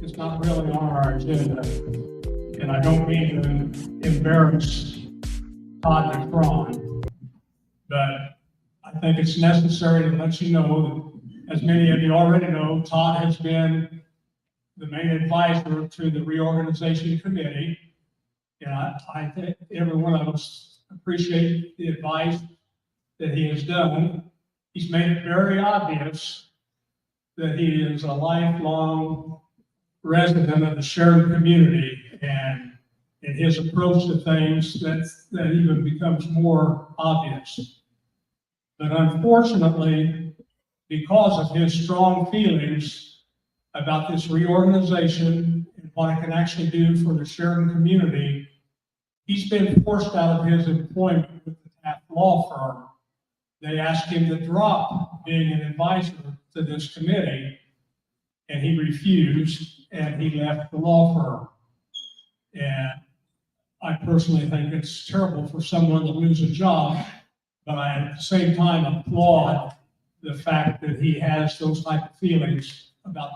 It's not really on our agenda, and I don't mean to embarrass Todd and Ron, but I think it's necessary to let you know that, as many of you already know, Todd has been the main advisor to the reorganization committee, and I think every one of us appreciate the advice that he has done. He's made it very obvious that he is a lifelong resident of the Sheridan community, and in his approach to things, that even becomes more obvious. But unfortunately, because of his strong feelings about this reorganization and what it can actually do for the Sheridan community, he's been forced out of his employment with the Taft law firm. They asked him to drop being an advisor to this committee, and he refused, and he left the law firm. And I personally think it's terrible for someone to lose a job, but I at the same time applaud the fact that he has those type of feelings about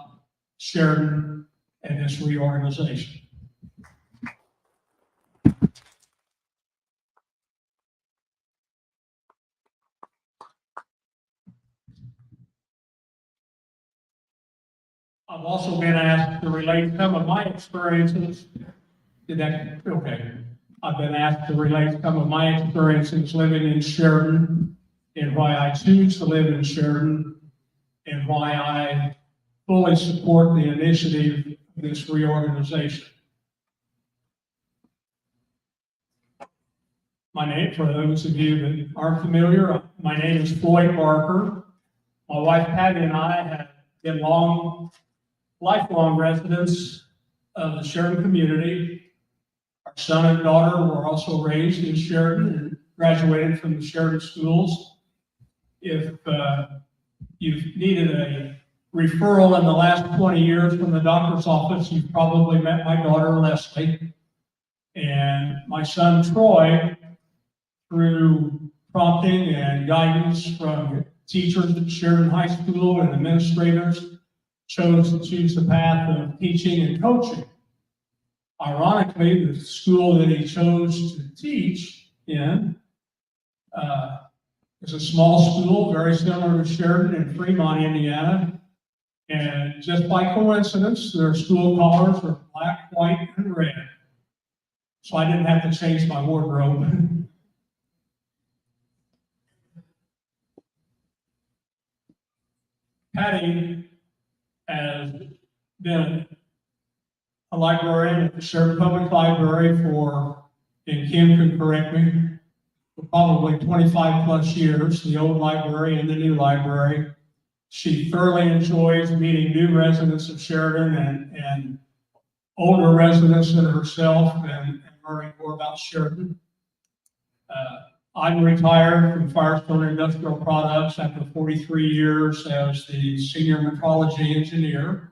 Sheridan and this reorganization. I've also been asked to relate some of my experiences. Okay. I've been asked to relate some of my experiences living in Sheridan and why I choose to live in Sheridan and why I fully support the initiative of this reorganization. My name, for those of you that aren't familiar, my name is Floyd Barker. My wife Patty and I have been lifelong residents of the Sheridan community. Our son and daughter were also raised in Sheridan and graduated from the Sheridan schools. If you've needed a referral in the last 20 years from the doctor's office, you've probably met my daughter Leslie. And my son Troy, through prompting and guidance from teachers at Sheridan High School and administrators, chose to choose the path of teaching and coaching. Ironically, the school that he chose to teach in is a small school, very similar to Sheridan in Fremont, Indiana. And just by coincidence, their school colors are black, white, and red. So I didn't have to change my wardrobe. Patty has been a librarian at the Sheridan Public Library for, and Kim can correct me, for probably 25 plus years, the old library and the new library. She thoroughly enjoys meeting new residents of Sheridan and older residents than herself and learning more about Sheridan. I'm retired from Firestone Industrial Products after 43 years as the senior metrology engineer.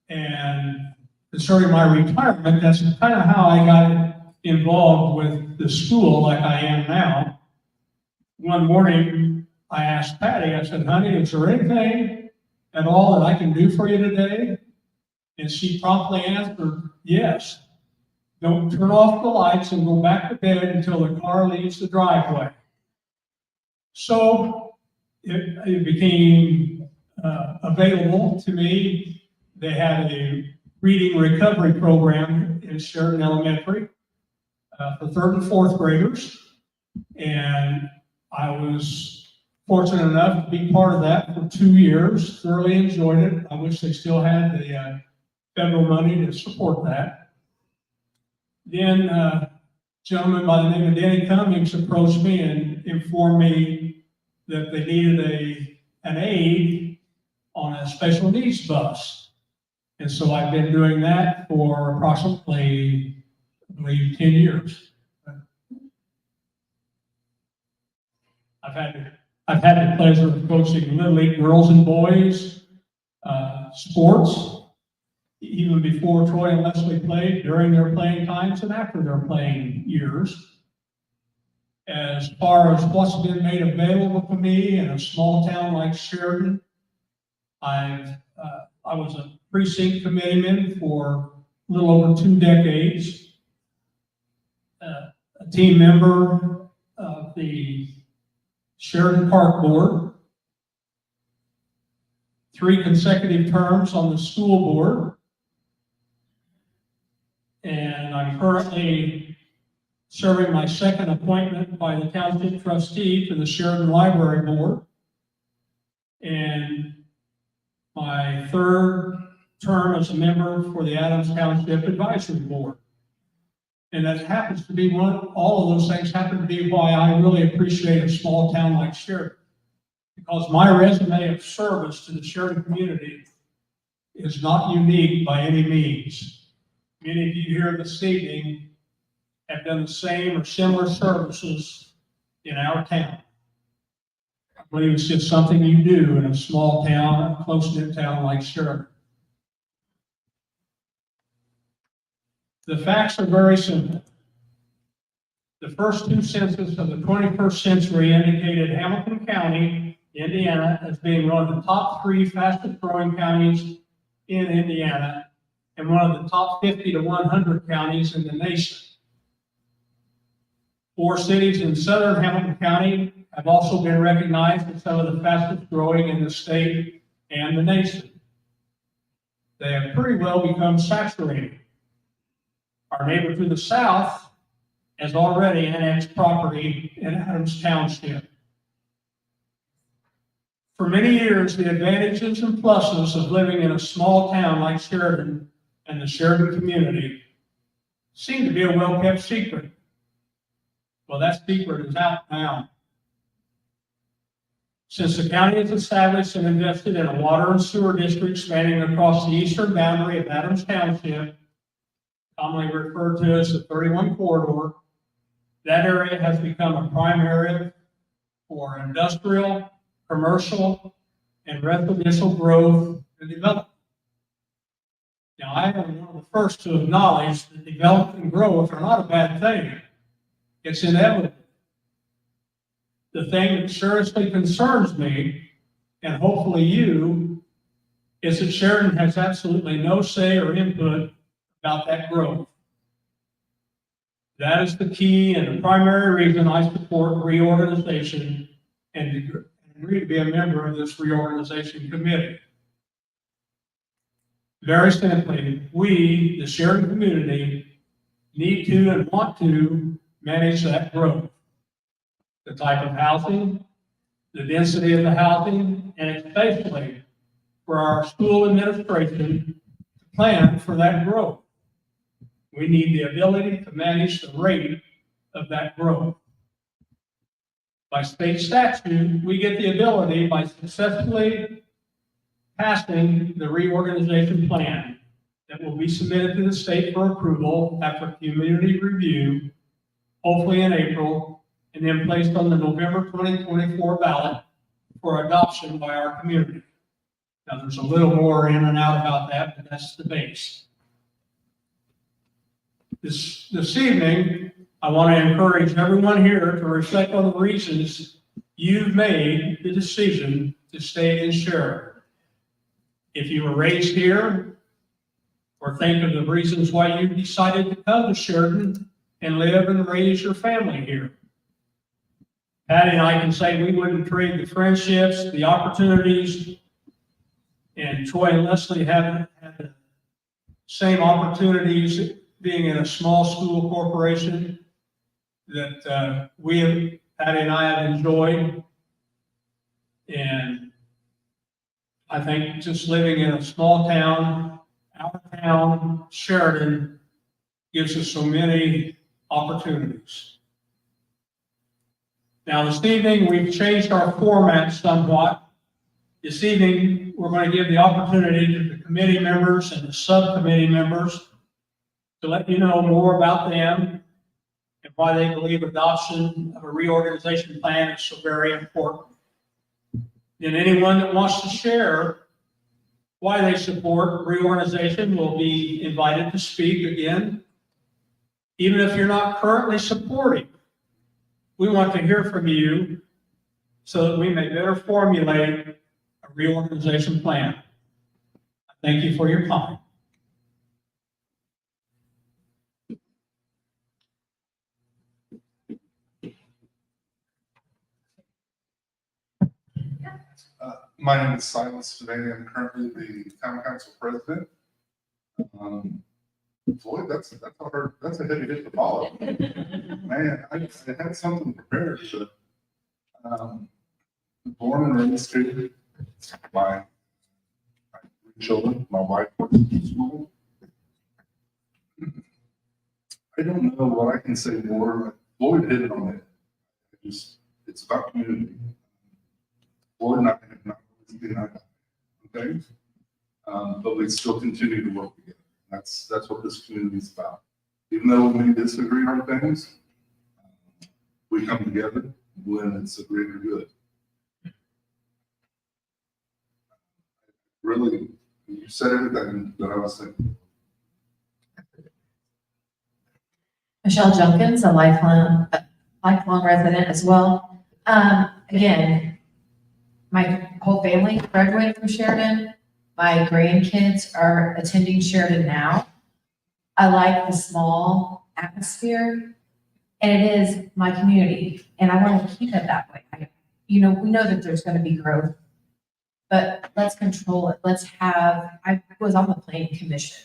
And concerning my retirement, that's kind of how I got involved with the school like I am now. One morning, I asked Patty, I said, honey, is there anything at all that I can do for you today? And she promptly answered, yes. Don't turn off the lights and go back to bed until the car leaves the driveway. So it became available to me. They had a reading recovery program in Sheridan Elementary for third and fourth graders. And I was fortunate enough to be part of that for 2 years, thoroughly enjoyed it. I wish they still had the federal money to support that. Then a gentleman by the name of Danny Cummings approached me and informed me that they needed an aide on a special needs bus. And so I've been doing that for approximately, I believe, 10 years. I've had the pleasure of coaching Little League girls and boys, sports, even before Troy and Leslie played, during their playing times and after their playing years. As far as what's been made available to me in a small town like Sheridan, I was a precinct committeeman for a little over 2 decades, a team member of the Sheridan Park Board, 3 consecutive terms on the school board, and I'm currently serving my 2nd appointment by the township trustee to the Sheridan Library Board, and my 3rd term as a member for the Adams Township Advisory Board. And that happens to be all of those things happen to be why I really appreciate a small town like Sheridan. Because my resume of service to the Sheridan community is not unique by any means. Many of you here this evening have done the same or similar services in our town. I believe it's just something you do in a small town, a close-knit town like Sheridan. The facts are very simple. The first 2 censuses of the 21st century indicated Hamilton County, Indiana, as being one of the top 3 fastest growing counties in Indiana and one of the top 50 to 100 counties in the nation. 4 cities in southern Hamilton County have also been recognized as some of the fastest growing in the state and the nation. They have pretty well become saturated. Our neighbor to the south has already annexed property in Adams Township. For many years, the advantages and pluses of living in a small town like Sheridan and the Sheridan community seemed to be a well-kept secret. Well, that secret is out now. Since the county has established and invested in a water and sewer district spanning across the eastern boundary of Adams Township, commonly referred to as the 31 corridor, that area has become a prime area for industrial, commercial, and residential growth and development. Now, I am one of the first to acknowledge that development and growth are not a bad thing. It's inevitable. The thing that seriously concerns me, and hopefully you, is that Sheridan has absolutely no say or input about that growth. That is the key and the primary reason I support reorganization and agree to be a member of this reorganization committee. Very simply, we, the Sheridan community, need to and want to manage that growth. The type of housing, the density of the housing, and especially for our school administration to plan for that growth. We need the ability to manage the rate of that growth. By state statute, we get the ability by successfully passing the reorganization plan that will be submitted to the state for approval after community review, hopefully in April, and then placed on the November 2024 ballot for adoption by our community. Now, there's a little more in and out about that, but that's the base. This evening, I want to encourage everyone here to reflect on the reasons you've made the decision to stay in Sheridan. If you were raised here, or think of the reasons why you decided to come to Sheridan and live and raise your family here. Patty and I can say we wouldn't trade the friendships, the opportunities, and Troy and Leslie haven't had the same opportunities being in a small school corporation that Patty and I have enjoyed. And I think just living in a small town, our town, Sheridan, gives us so many opportunities. Now, this evening, we've changed our format somewhat. This evening, we're going to give the opportunity to the committee members and the subcommittee members to let you know more about them and why they believe adoption of a reorganization plan is so very important. And anyone that wants to share why they support reorganization will be invited to speak again. Even if you're not currently supporting, we want to hear from you so that we may better formulate a reorganization plan. Thank you for your time. My name is Silas today. I'm currently the town council president. Floyd, that's a heavy hit to follow. Man, I had something prepared, but born and raised here, my 3 children, my wife works in school. I don't know what I can say more. Floyd hit it on it. It's about community. Floyd and I have not always been okay, but we still continue to work together. That's what this community is about. Even though we may disagree on things, we come together when it's a greater good. Really, you said everything that I was thinking. Michelle Junkins, a lifelong resident as well. Again, my whole family graduated from Sheridan. My grandkids are attending Sheridan now. I like the small atmosphere, and it is my community, and I want to keep it that way. We know that there's going to be growth, but let's control it. I was on the planning commission.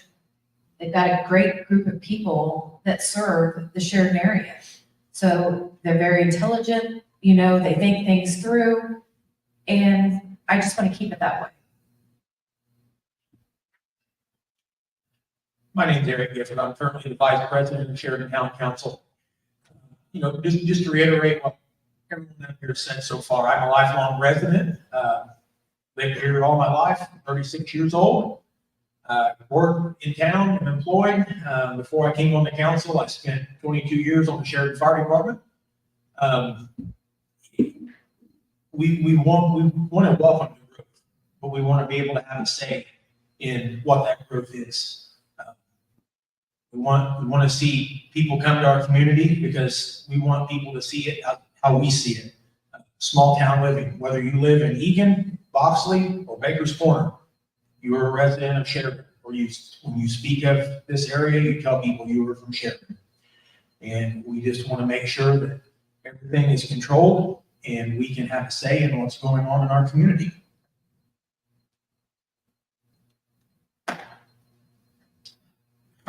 They've got a great group of people that serve the Sheridan area. So they're very intelligent, they think things through, and I just want to keep it that way. My name's Eric Gifford. I'm currently the Vice President of Sheridan Town Council. Just to reiterate what everyone up here said so far, I'm a lifelong resident. Lived here all my life, 36 years old. Worked in town and employed. Before I came on the council, I spent 22 years on the Sheridan Fire Department. We want to welcome the growth, but we want to be able to have a say in what that growth is. We want to see people come to our community because we want people to see it how we see it. Small town living, whether you live in Egan, Boxley, or Baker's Corner, you're a resident of Sheridan. When you speak of this area, you tell people you are from Sheridan. And we just want to make sure that everything is controlled and we can have a say in what's going on in our community.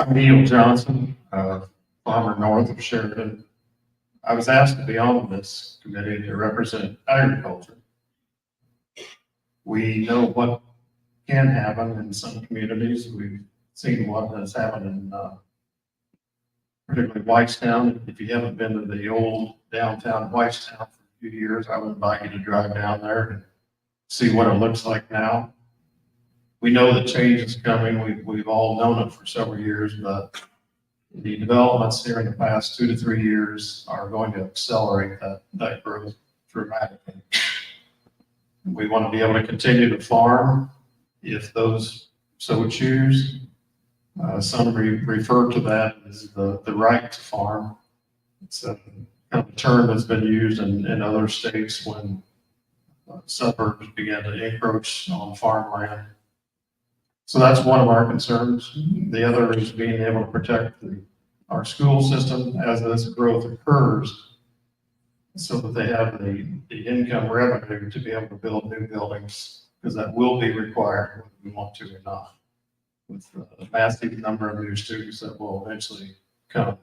I'm Neil Johnson, farmer north of Sheridan. I was asked to be on this committee to represent agriculture. We know what can happen in some communities. We've seen what has happened in particularly Whitestown. If you haven't been to the old downtown Whitestown for a few years, I would invite you to drive down there and see what it looks like now. We know that change is coming. We've all known it for several years, but the developments here in the past 2 to 3 years are going to accelerate that growth dramatically. We want to be able to continue to farm if those so choose. Some refer to that as the right to farm. It's a kind of a term that's been used in other states when suburbs began to encroach on farmland. So that's one of our concerns. The other is being able to protect our school system as this growth occurs so that they have the income revenue to be able to build new buildings, because that will be required whether we want to or not, with the massive number of new students that will eventually come.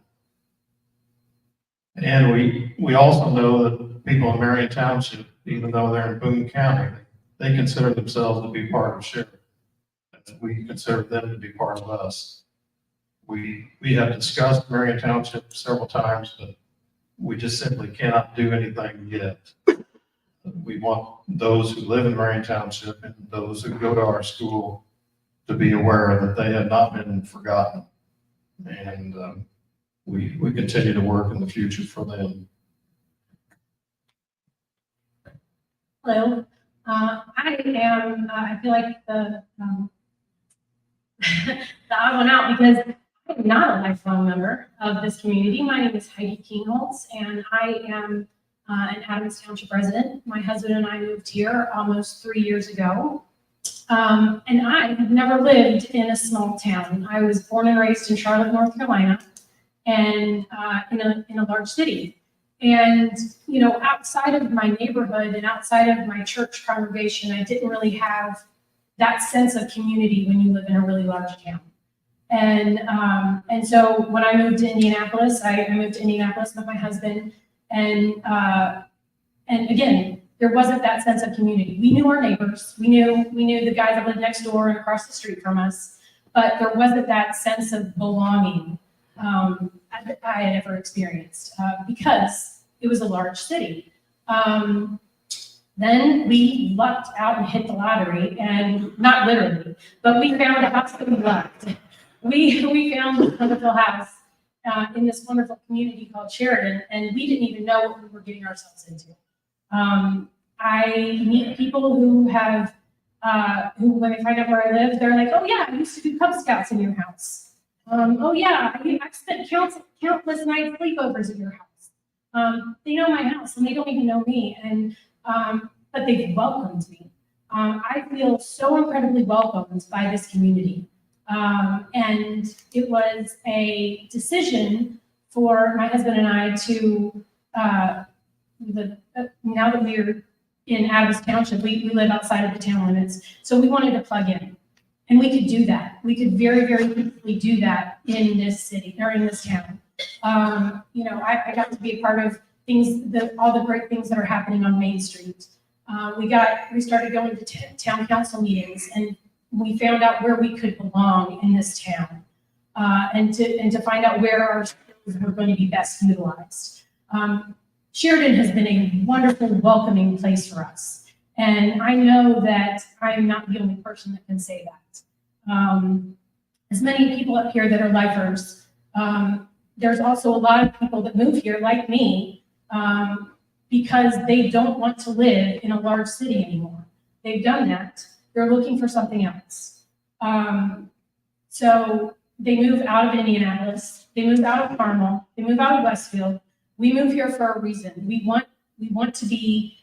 And we also know that people in Marion Township, even though they're in Boone County, they consider themselves to be part of Sheridan. We consider them to be part of us. We have discussed Marion Township several times, but we just simply cannot do anything yet. We want those who live in Marion Township and those who go to our school to be aware that they have not been forgotten. And we continue to work in the future for them. Hello. I feel like the odd one out because I'm not a lifelong member of this community. My name is Heidi Kingholz, and I am an Adams Township resident. My husband and I moved here almost 3 years ago. And I have never lived in a small town. I was born and raised in Charlotte, North Carolina, and in a large city. And, outside of my neighborhood and outside of my church congregation, I didn't really have that sense of community when you live in a really large town. And so when I moved to Indianapolis, I moved to Indianapolis with my husband, and again, there wasn't that sense of community. We knew our neighbors, we knew the guys that lived next door and across the street from us, but there wasn't that sense of belonging I had ever experienced because it was a large city. Then we lucked out and hit the lottery, and not literally, but we found a house that we loved. We found this wonderful house in this wonderful community called Sheridan, and we didn't even know what we were getting ourselves into. I meet people who have, who when they find out where I live, they're like, "Oh yeah, I used to do Cub Scouts in your house. Oh yeah, I've spent countless nights sleepovers at your house." They know my house, and they don't even know me, and but they've welcomed me. I feel so incredibly welcomed by this community. And it was a decision for my husband and I to, now that we're in Adams Township, we live outside of the town limits, so we wanted to plug in. And we could do that. We could very, very quickly do that in this city, or in this town. I got to be a part of all the great things that are happening on Main Street. We started going to town council meetings, and we found out where we could belong in this town. and to find out where our skills are going to be best utilized. Sheridan has been a wonderful, welcoming place for us. And I know that I'm not the only person that can say that. As many people up here that are lifers, there's also a lot of people that move here like me because they don't want to live in a large city anymore. They've done that. They're looking for something else. So they move out of Indianapolis, they move out of Carmel, they move out of Westfield. We move here for a reason. We want to be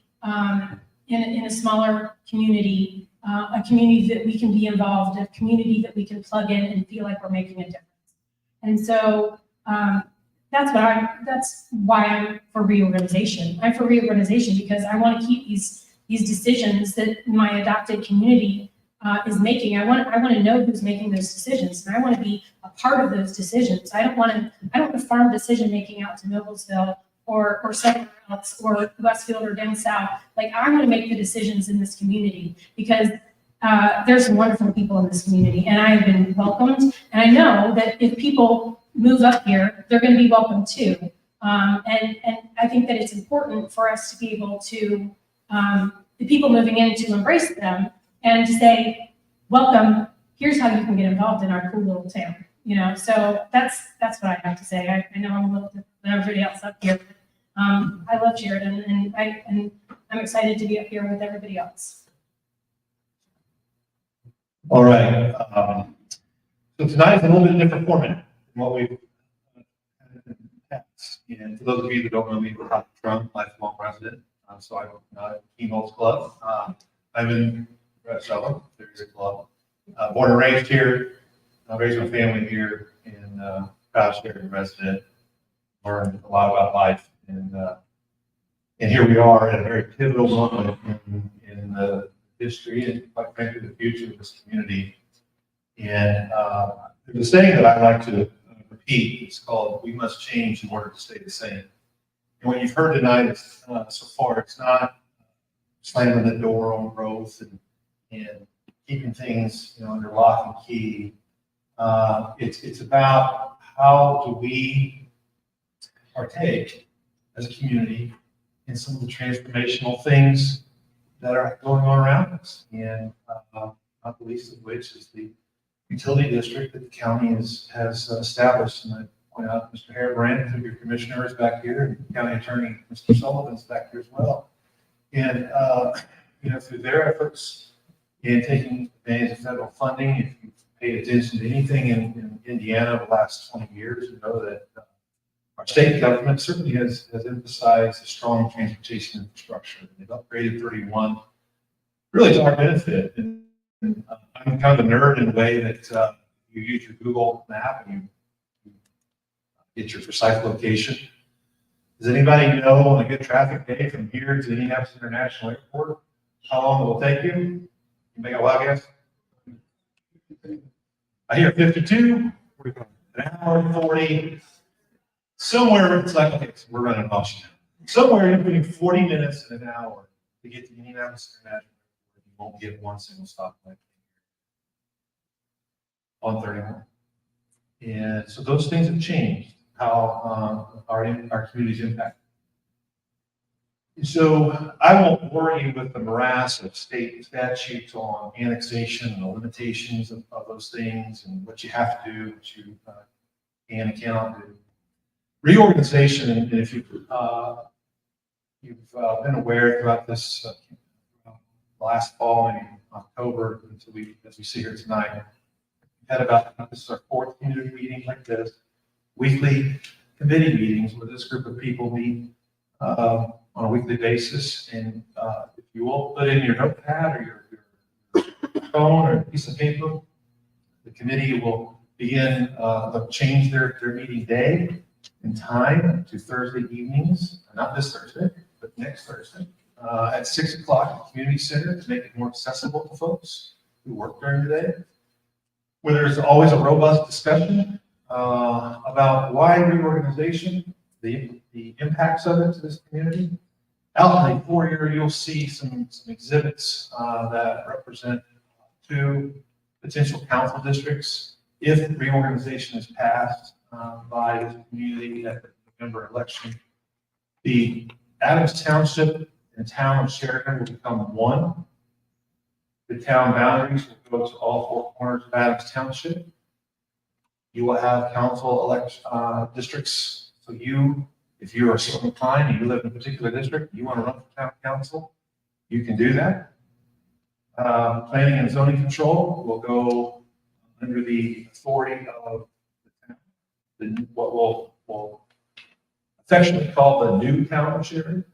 in a smaller community, a community that we can be involved, a community that we can plug in and feel like we're making a difference. And so that's why I'm for reorganization. I'm for reorganization because I want to keep these decisions that my adopted community is making. I want to know who's making those decisions, and I want to be a part of those decisions. I don't want to farm decision making out to Noblesville or somewhere else or Westfield or down south. Like, I want to make the decisions in this community because there's some wonderful people in this community, and I have been welcomed. And I know that if people move up here, they're going to be welcome too. And I think that it's important for us to be able to, the people moving in, to embrace them and to say, welcome, here's how you can get involved in our cool little town. You know, so that's what I have to say. I know I'm a little different than everybody else up here. I love Sheridan, and I'm excited to be up here with everybody else. All right. So tonight is a little bit different format than what we've had in the past. And for those of you that don't know me, I'm Dr. Trump, lifelong resident. So I'm Keynotes Club. I'm in Red Cellar. There's a club. Born and raised here. I raised my family here in proud Sheridan resident. Learned a lot about life, and here we are at a very pivotal moment in the history and, quite frankly, the future of this community. And there's a saying that I like to repeat. It's called, "We must change in order to stay the same." And what you've heard tonight so far, it's not slamming the door on growth and keeping things, under lock and key. It's about how do we partake as a community in some of the transformational things that are going on around us, and not the least of which is the utility district that the county has established. And I point out Mr. Sheridan, your commissioner, is back here, and County Attorney Mr. Sullivan's back here as well. And through their efforts in taking advantage of federal funding, if you've paid attention to anything in Indiana the last 20 years, you know that our state government certainly has emphasized a strong transportation infrastructure. They've upgraded 31, really to our benefit. And I'm kind of a nerd in a way that you use your Google map and you get your precise location. Does anybody know on a good traffic day from here to Indianapolis International Airport how long it will take you? You make a wild guess? I hear 52, an hour 40. Somewhere it's like, okay, so we're running off now. Somewhere in between 40 minutes and an hour to get to Indianapolis International Airport, you won't get one single stop like on 31. And so those things have changed how our communities impact. So I won't bore you with the morass of state statutes on annexation and the limitations of those things and what you have to do, what you can and cannot do. Reorganization, and if you've been aware throughout this last fall and October until as we see here tonight, we've had this is our 4th community meeting like this, weekly committee meetings where this group of people meet on a weekly basis. And if you will put in your notepad or your phone or a piece of paper, the committee will begin, they'll change their meeting day and time to Thursday evenings, not this Thursday, but next Thursday, at 6 o'clock at the community center to make it more accessible to folks who work during the day, where there's always a robust discussion about why reorganization, the impacts of it to this community. Out in the foyer, you'll see some exhibits that represent 2 potential council districts if reorganization is passed by this community at the November election, the Adams Township and town of Sheridan will become one. The town boundaries will go to all four corners of Adams Township. You will have council districts. So if you are so inclined and you live in a particular district, you want to run for town council, you can do that. Planning and zoning control will go under the authority of the town, what we'll affectionately call the new town of Sheridan.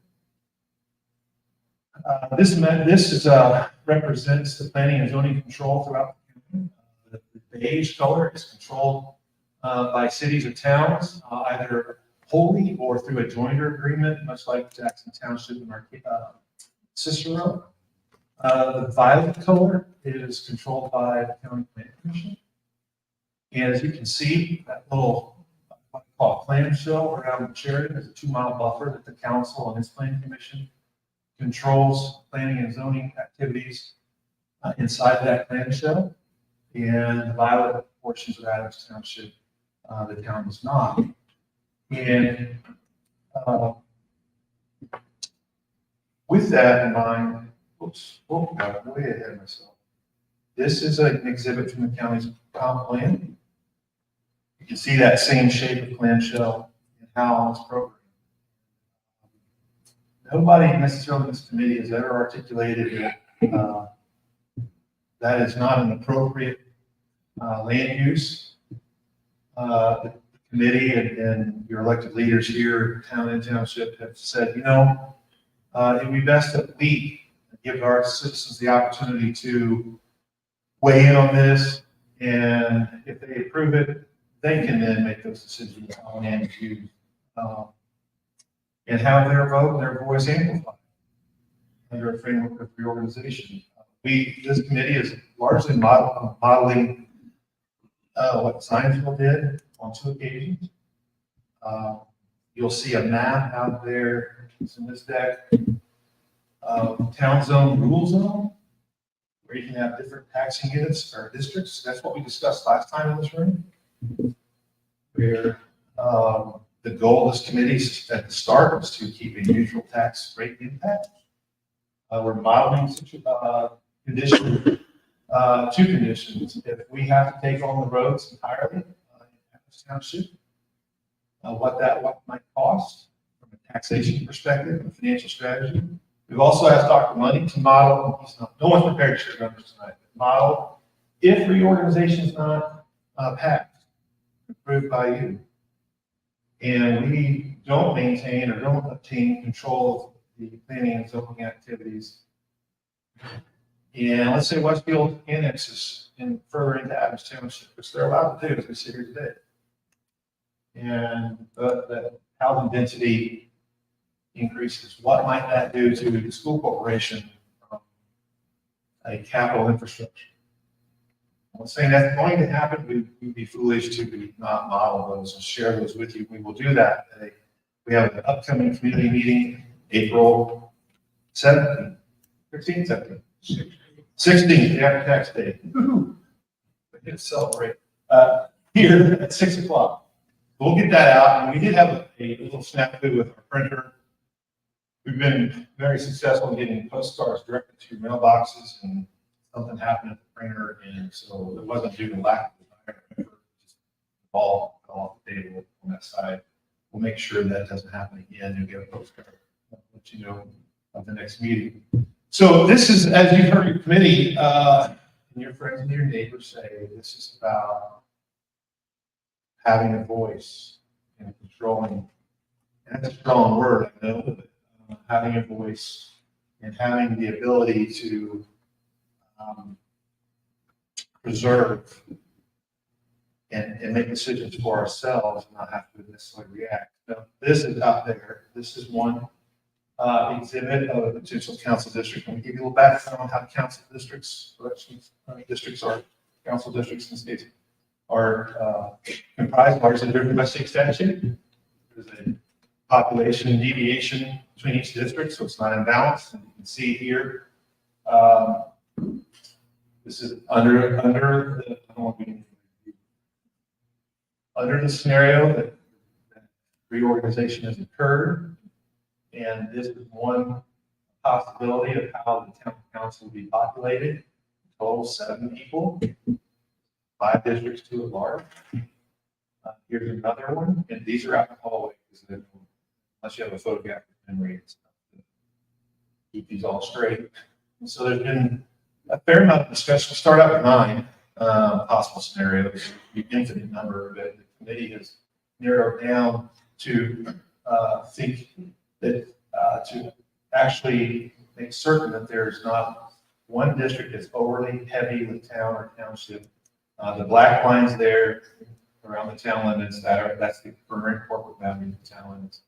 This represents the planning and zoning control throughout the county. The beige color is controlled by cities or towns, either wholly or through a joinder agreement, much like Jackson Township and Cicero. The violet color is controlled by the county planning commission. And as you can see, that little what I call clamshell around Sheridan is a 2-mile buffer that the council and its planning commission controls planning and zoning activities inside that clamshell. And the violet portions of Adams Township, the town does not. And with that in mind, got way ahead of myself. This is an exhibit from the county's comp plan. You can see that same shape of clamshell and how it's programmed. Nobody necessarily in this committee has ever articulated that that is not an appropriate land use. The committee and your elected leaders here, town and township, have said, it would be best that we give our citizens the opportunity to weigh in on this, and if they approve it, they can then make those decisions on land use and have their vote and their voice amplified under a framework of reorganization. This committee is largely modeling what Zionsville did on 2 occasions. You'll see a map out there, it's in this deck, town zone, rule zone, where you can have different taxing units or districts. That's what we discussed last time in this room. Where the goal of this committee at the start was to keep a neutral tax rate impact. We're modeling conditions, 2 conditions. If we have to take on the roads entirely in Adams Township, what might cost from a taxation perspective and financial strategy. We've also asked Dr. Money to model, no one's prepared to share numbers tonight, model if reorganization is not passed, approved by you, and we don't maintain or don't obtain control of the planning and zoning activities. And let's say Westfield annexes further into Adams Township, which they're allowed to do as we sit here today. And the housing density increases. What might that do to the school corporation from a capital infrastructure? I'm saying that's going to happen. We'd be foolish to not model those and share those with you. We will do that. We have an upcoming community meeting, April 17th, 16th, 17th, 16th, after tax day. Woo-hoo. We get to celebrate here at 6 o'clock. We'll get that out. And we did have a little snafu with our printer. We've been very successful in getting postcards directly to your mailboxes, and something happened at the printer, and so it wasn't due to lack of desire. Just all fell off the table on that side. We'll make sure that doesn't happen again. You'll get a postcard. I'll let you know of the next meeting. So this is, as you've heard your committee and your friends and your neighbors say, this is about having a voice and controlling. And that's a strong word, I know, but having a voice and having the ability to preserve and make decisions for ourselves and not have to necessarily react. Now, this is out there. This is one exhibit of a potential council district. I'm going to give you a little background on how council districts, districts are, council districts in states are comprised largely driven by state statute. There's a population deviation between each district, so it's not imbalanced. And you can see here, this is under the, I don't want to be under the scenario that reorganization has occurred, and this is one possibility of how the town council will be populated, total 7 people, 5 districts, 2 at large. Here's another one, and these are out in the hallway, unless you have a photographic memory, it's tough to keep these all straight. So there's been a fair amount of discussion. We'll start out with 9 possible scenarios, the infinite number, but the committee has narrowed down to think that to actually make certain that there's not one district that's overly heavy with town or township. The black lines there around the town limits, that's the current corporate boundary of the town limits.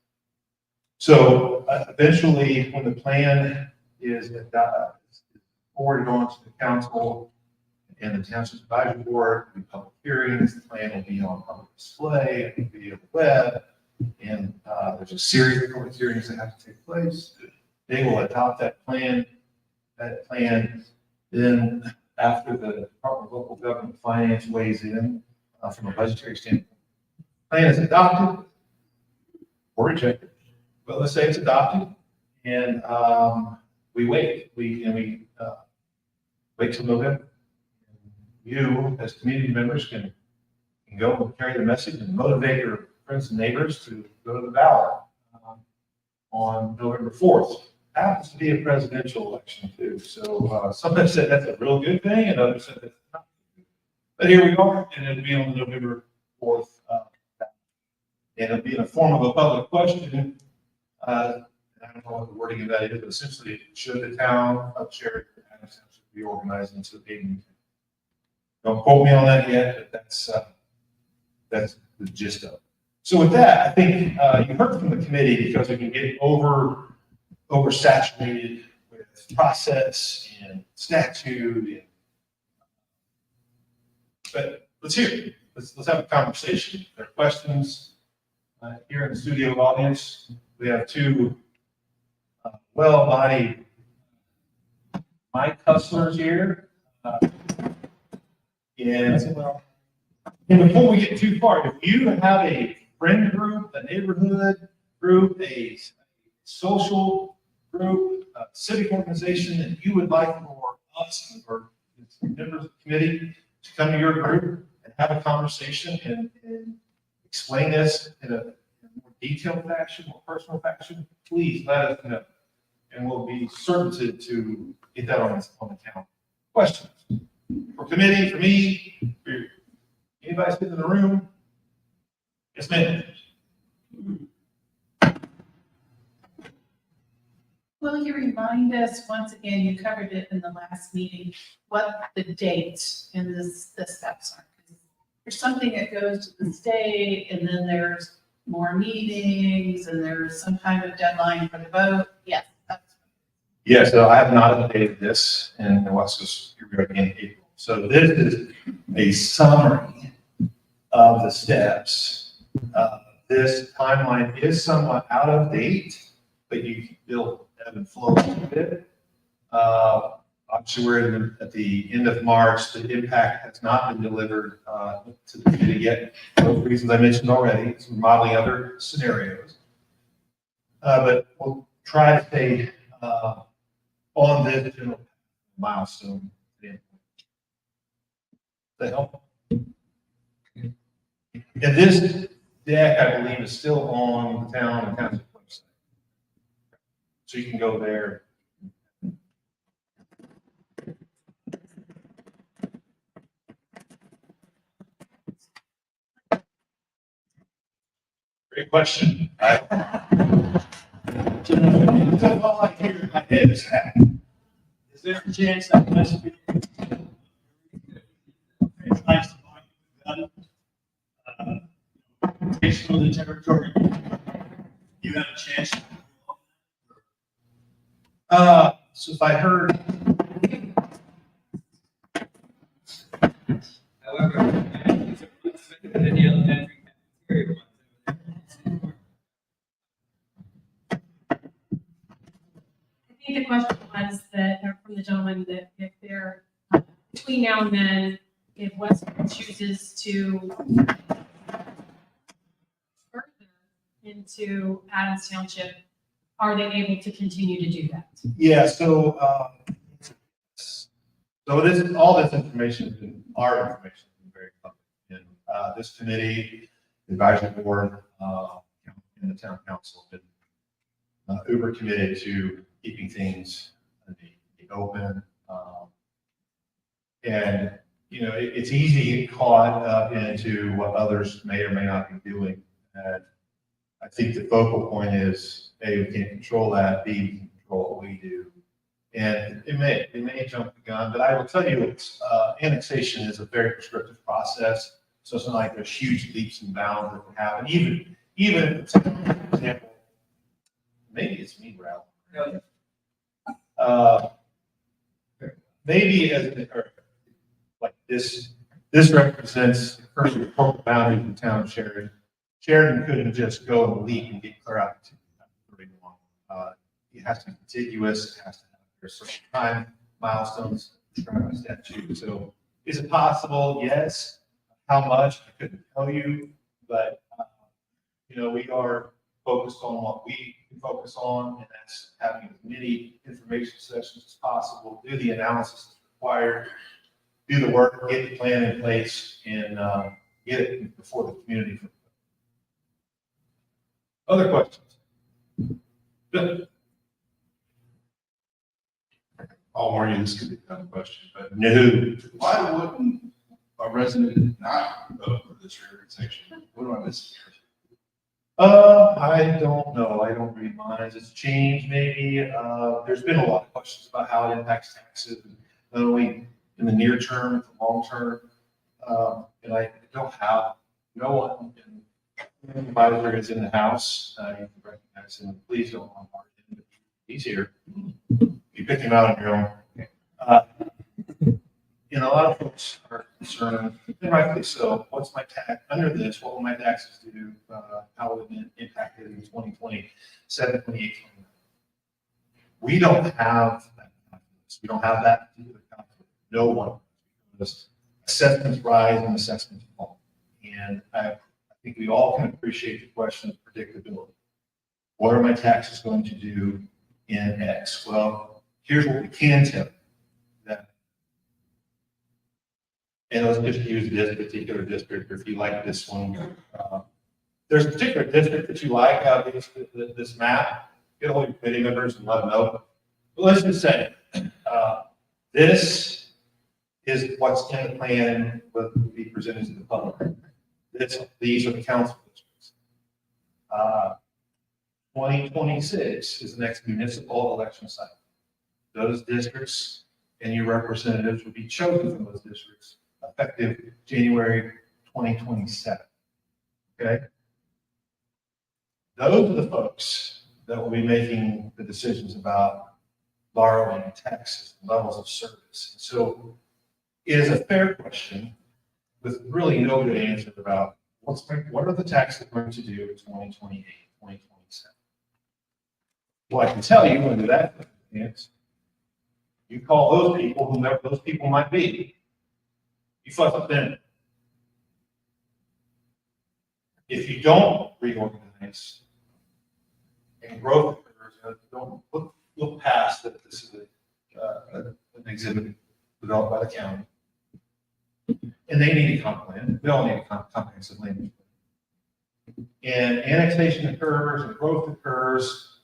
So eventually, when the plan is forwarded on to the council and the township advisory board, the public hearings, the plan will be on public display, it will be on the web, and there's a series of public hearings that have to take place. They will adopt that plan. Then after the Department of Local Government Finance weighs in from a budgetary standpoint, plan is adopted or rejected. But let's say it's adopted, and we wait. We wait till November. You, as community members, can go and carry the message and motivate your friends and neighbors to go to the ballot on November 4th. Happens to be a presidential election too. So some have said that's a real good thing, and others said that's not. But here we are, and it'll be on the November 4th. And it'll be in the form of a public question. I don't know what the wording of that is, but essentially, should the town of Sheridan be organized into a meeting? Don't quote me on that yet, but that's the gist of it. So with that, I think you heard from the committee because we can get oversaturated with process and statute. But let's hear it. Let's have a conversation. If there are questions here in the studio audience. We have 2 well-bodied mic hustlers here. And before we get too far, if you have a friend group, a neighborhood group, a social group, a civic organization that you would like for us or members of the committee to come to your group and have a conversation and explain this in a more detailed fashion, more personal fashion, please let us know. And we'll be certain to get that on the calendar. Questions? For committee, for me, for anybody sitting in the room? Yes, ma'am. Will you remind us, once again, you covered it in the last meeting, what the date and the steps are? There's something that goes to the state, and then there's more meetings, and there's some kind of deadline for the vote. Yes. Yeah, so I have not updated this, and what's this, here we are again in April. So this is a summary of the steps. This timeline is somewhat out of date, but you can still ebb and flow a bit. Obviously, we're at the end of March. The impact has not been delivered to the committee yet, for those reasons I mentioned already. So we're modeling other scenarios. But we'll try to stay on this general milestone. Does that help? And this deck, I believe, is still on the town and township website. So you can go there. Great question. All I hear in my head is that. Is there a chance that must be? It's nice to find that. Based on the territory, you have a chance. So if I heard, However, the elementary cafeteria ones. I think the question was that, from the gentleman, that if they're, between now and then, if Westfield chooses to into Adams Township, are they able to continue to do that? Yeah, so this, all this information, our information is very public. And, this committee, advisory board, and the town council have been uber committed to keeping things in the open. And, you know, it's easy to get caught up into what others may or may not be doing. And I think the focal point is, A, we can't control that, B, we can control what we do. And it may jump the gun, but I will tell you, it's, annexation is a very prescriptive process. So it's not like there's huge leaps and bounds that can happen. Even, for example, maybe it's me, Ralph. Maybe like this represents the current corporate boundaries in the town of Sheridan. Sheridan couldn't just go and leap and get clear out to 31. It has to be contiguous, it has to have a certain time milestones prescribed by statute. So is it possible? Yes. How much? I couldn't tell you, but you know, we are focused on what we can focus on, and that's having as many information sessions as possible, do the analysis that's required, do the work, get the plan in place, and get it before the community. Other questions? Good. I'll warn you, this could be a tough question, but No. why wouldn't a resident not vote for this reorganization? What am I missing here? I don't know. I don't read minds. It's changed maybe. There's been a lot of questions about how it impacts taxes, not only in the near term, but the long term. And I don't have, no one in the advisor is in the house. You can recognize him. Please don't harm him. He's here. You pick him out on your own. You know, a lot of folks are concerned, and rightfully so, what's my tax, under this, what will my taxes do? How will it impact it in 2027, 28, 29? We don't have that confidence. We don't have that particular confidence. No one. Because assessments rise and assessments fall. And I think we all can appreciate the question of predictability. What are my taxes going to do in X? Well, here's what we can tell you. And let's just use this particular district, or if you like this one. There's a particular district that you like out of this map. Get a hold of your committee members and let them know. But let's just say, this is what's in the plan that will be presented to the public. These are the council districts. 2026 is the next municipal election cycle. Those districts and your representatives will be chosen from those districts effective January 2027. Okay? Those are the folks that will be making the decisions about borrowing, taxes, levels of service. So it is a fair question with really no good answer about what are the taxes going to do in 2028, 2027. Well, I can tell you under that circumstance, you call those people, whomever those people might be, you fuss with them. If you don't reorganize and growth occurs, don't look past that this is an exhibit developed by the county. And they need a comp plan. We all need a comprehensive land use plan. And annexation occurs and growth occurs,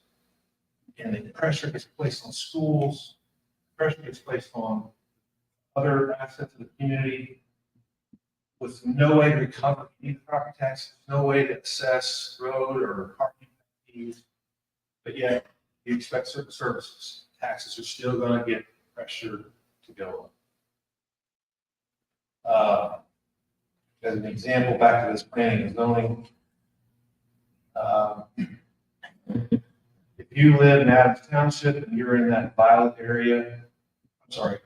and the pressure gets placed on schools, pressure gets placed on other assets of the community with no way to recover any property taxes, no way to assess road or parking fees. But yet you expect certain services. Taxes are still going to get pressure to go up. As an example, back to this planning and zoning. If you live in Adams Township and you're in that Violet area, I'm sorry,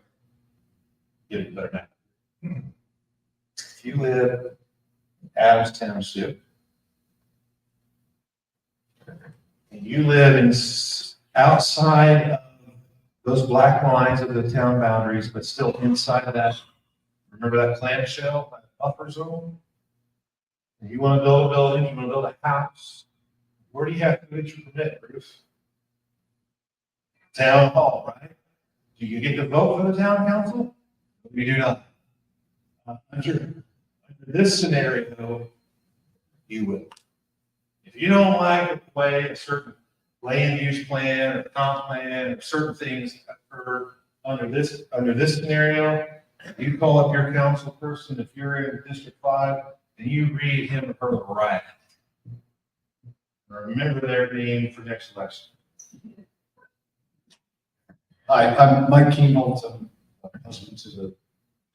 get it better now. If you live in Adams Township and you live outside of those black lines of the town boundaries, but still inside of that, remember that clamshell, that buffer zone? And you want to build a building, you want to build a house, Where do you have to get your permit, Bruce? Town hall, right? Do you get to vote for the town council? You do not. Under this scenario, you will. If you don't like the way a certain land use plan or comp plan or certain things occur under this scenario, you call up your council person, if you're in District 5, and you read him or her right. Remember their name for next election. Hi, I'm Mike Keenholz. I'm husband to the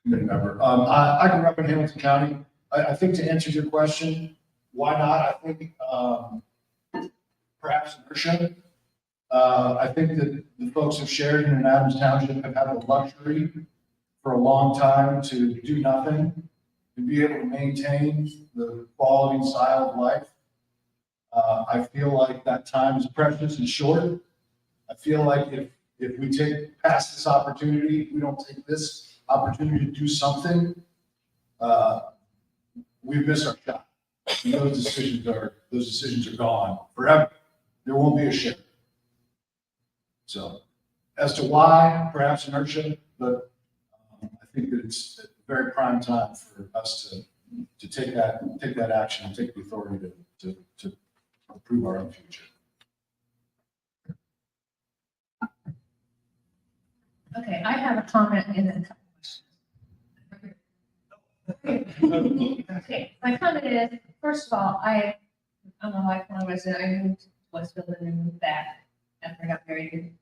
committee member. I grew up in Hamilton County. I think to answer your question, why not? I think perhaps inertia. I think that the folks of Sheridan and Adams Township have had the luxury for a long time to do nothing, to be able to maintain the quality and style of life. I feel like that time is precious and short. I feel like if we take past this opportunity, we don't take this opportunity to do something, we've missed our shot. And those decisions are gone forever. There won't be a shift. So as to why, perhaps inertia, but I think that it's a very prime time for us to take that action and take the authority to improve our own future. Okay, I have a comment and then a couple questions. Okay, my comment is, first of all, I'm a lifelong resident. I moved to Westville and then moved back after I got married and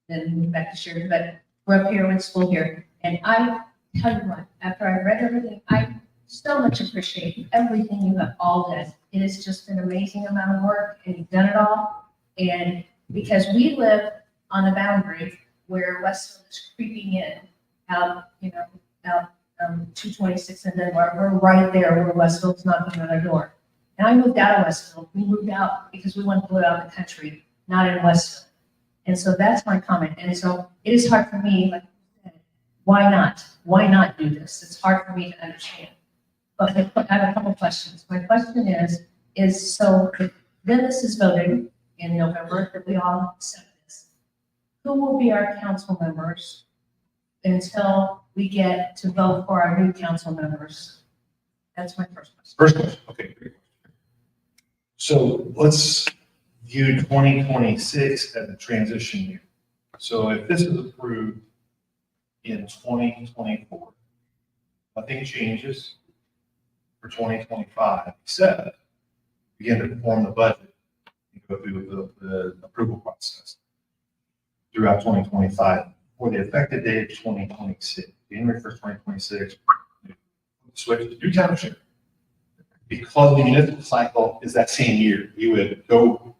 then moved back to Sheridan, but grew up here, went to school here. And I tell you what, after I read everything, I so much appreciate everything you have all done. It has just been an amazing amount of work and you've done it all. And because we live on the boundary where Westville is creeping in, out 226, and then we're right there where Westville's knocking on our door. And I moved out of Westville. We moved out because we wanted to live out in the country, not in Westville. And so that's my comment. And so it is hard for me, like, why not? Why not do this? It's hard for me to understand. But I have a couple questions. My question is so if then this is voted in November that we all accept this. Who will be our council members until we get to vote for our new council members? That's my first question. First question, okay, great. So let's view 2026 as a transition year. So if this is approved in 2024, nothing changes for 2025, except begin to form the budget and go through the approval process throughout 2025 for the effective date of 2026, January 1st, 2026, switch to new township. Because the municipal cycle is that same year, you would go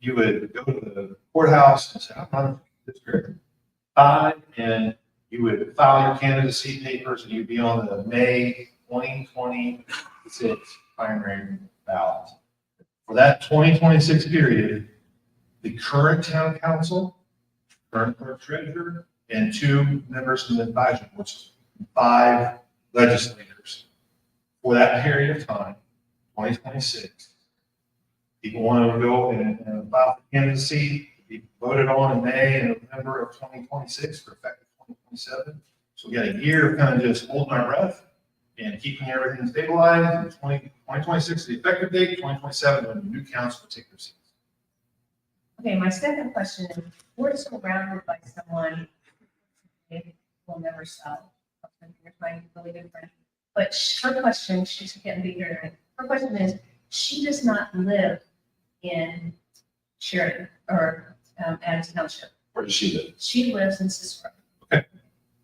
to the courthouse and say, I'm running for district 5, and you would file your candidacy papers and you'd be on the May 2026 primary ballot. For that 2026 period, the current town council, current clerk treasurer, and 2 members of the advisory, which is 5 legislators. For that period of time, 2026, people want to go and file for candidacy, be voted on in May and November of 2026 for effective 2027. So we got a year of kind of just holding our breath and keeping everything stabilized. 2026 is the effective date, 2027 when the new council will take their seats. Okay, my second question is, we're surrounded by someone who will never sell. Here's my really good friend. But her question, she's getting bigger tonight. Her question is, she does not live in Sheridan or Adams Township. Where does she live? She lives in Cicero. Okay.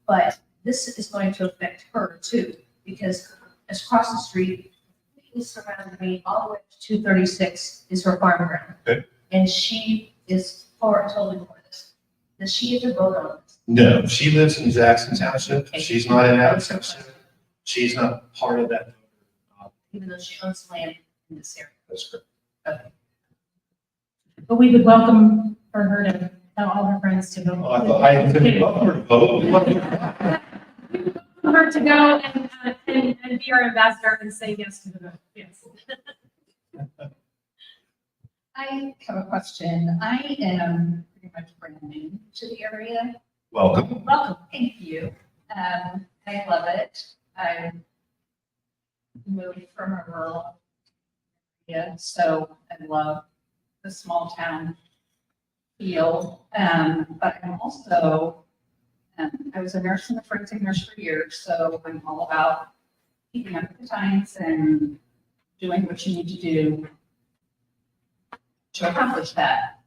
But this is going to affect her too, because across the street, completely surrounded me all the way to 236 is her farm ground. Okay. And she is totally for this. Does she get to vote on this? No, she lives in Jackson Township. Okay. She's not in Adams Township. She's not part of that. Even though she owns land in this area. That's correct. Okay. But we would welcome for her to tell all her friends to vote. Oh, I thought I said, vote. For her to go and be our ambassador and say yes to the vote, yes. I have a question. I am pretty much brand new to the area. Welcome. Welcome, thank you. I love it. I moved from a rural area, so I love the small town feel. But I'm also, I was a nurse and a forensic nurse for years, so I'm all about keeping up with the times and doing what you need to do to accomplish that.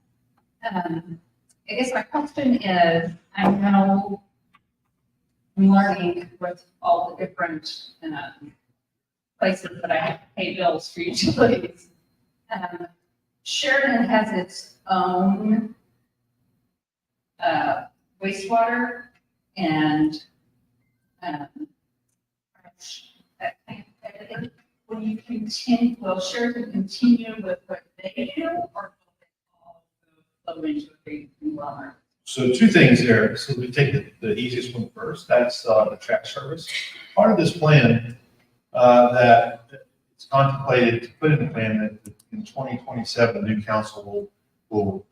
I guess my question is, I know I'm learning with all the different places that I have to pay bills for utilities. Sheridan has its own wastewater and will you continue, will Sheridan continue with what they do, or will they all flow into a big conglomerate? So two things there. So we take the easiest one first. That's the track service. Part of this plan that it's contemplated to put in the plan that in 2027, the new council will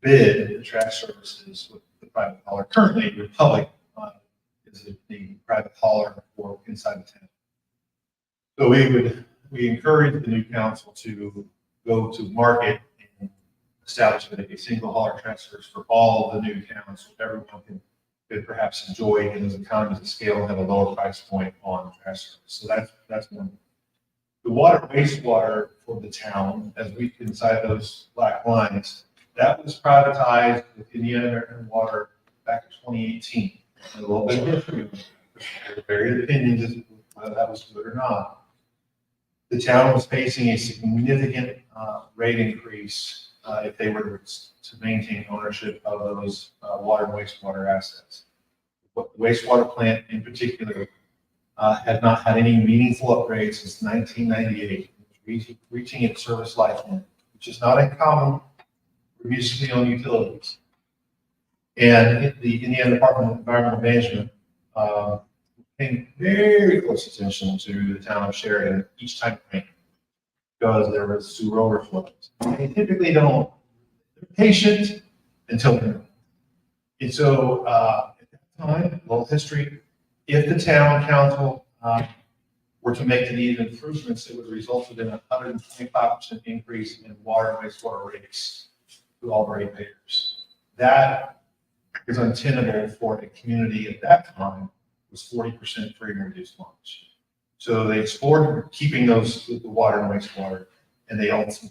bid the track services with the private hauler. Currently, Republic is the private hauler for inside the town. So we encourage the new council to go to market and establish a single hauler transfers for all the new towns, so everyone could perhaps enjoy it as economies of scale and have a lower price point on transfers. So that's one. The water wastewater for the town, as we inside those black lines, that was privatized with Indiana American Water back in 2018. A little bit of history. There are various opinions as to whether that was good or not. The town was facing a significant rate increase if they were to maintain ownership of those water and wastewater assets. The wastewater plant in particular had not had any meaningful upgrades since 1998, reaching its service life limit, which is not uncommon for municipally owned utilities. And the Indiana Department of Environmental Management paying very close attention to the town of Sheridan each time it rained, because there was sewer overflows. They typically don't, they're patient until they're. And so at that time, a little history, if the town council were to make the needed improvements, it would result in a 125% increase in water and wastewater rates to all ratepayers. That is untenable for a community at that time was 40% free and reduced lunch. So they explored keeping those, the water and wastewater, and they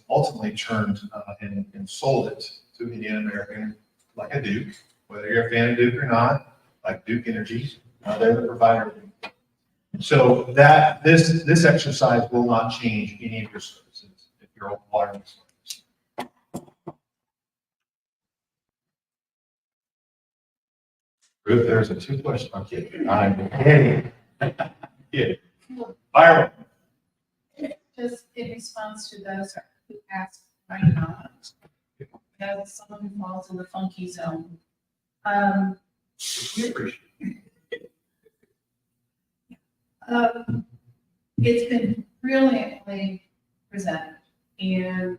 ultimately turned and sold it to Indiana American, like a Duke, whether you're a fan of Duke or not, like Duke Energy, they're the provider. So that this exercise will not change any of your services if you're on water and wastewater. Ruth, there's a two-question. I'm kidding. I'm kidding. Yeah. Fire. Just in response to those who asked, why not? As someone who falls in the funky zone. It's been brilliantly presented and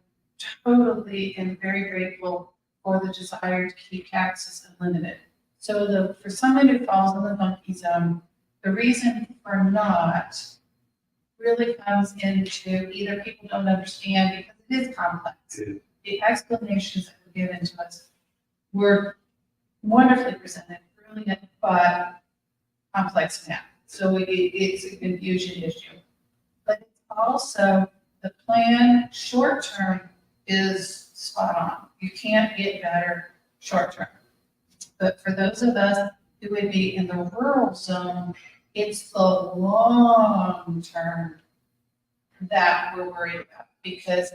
totally and very grateful for the desire to keep taxes unlimited. So for someone who falls in the funky zone, the reason for not really comes into either people don't understand because it is complex. The explanations that were given to us were wonderfully presented, brilliant, but complex now. So it's a confusion issue. But it's also the plan short term is spot on. You can't get better short term. But for those of us who would be in the rural zone, it's the long term that we're worried about, because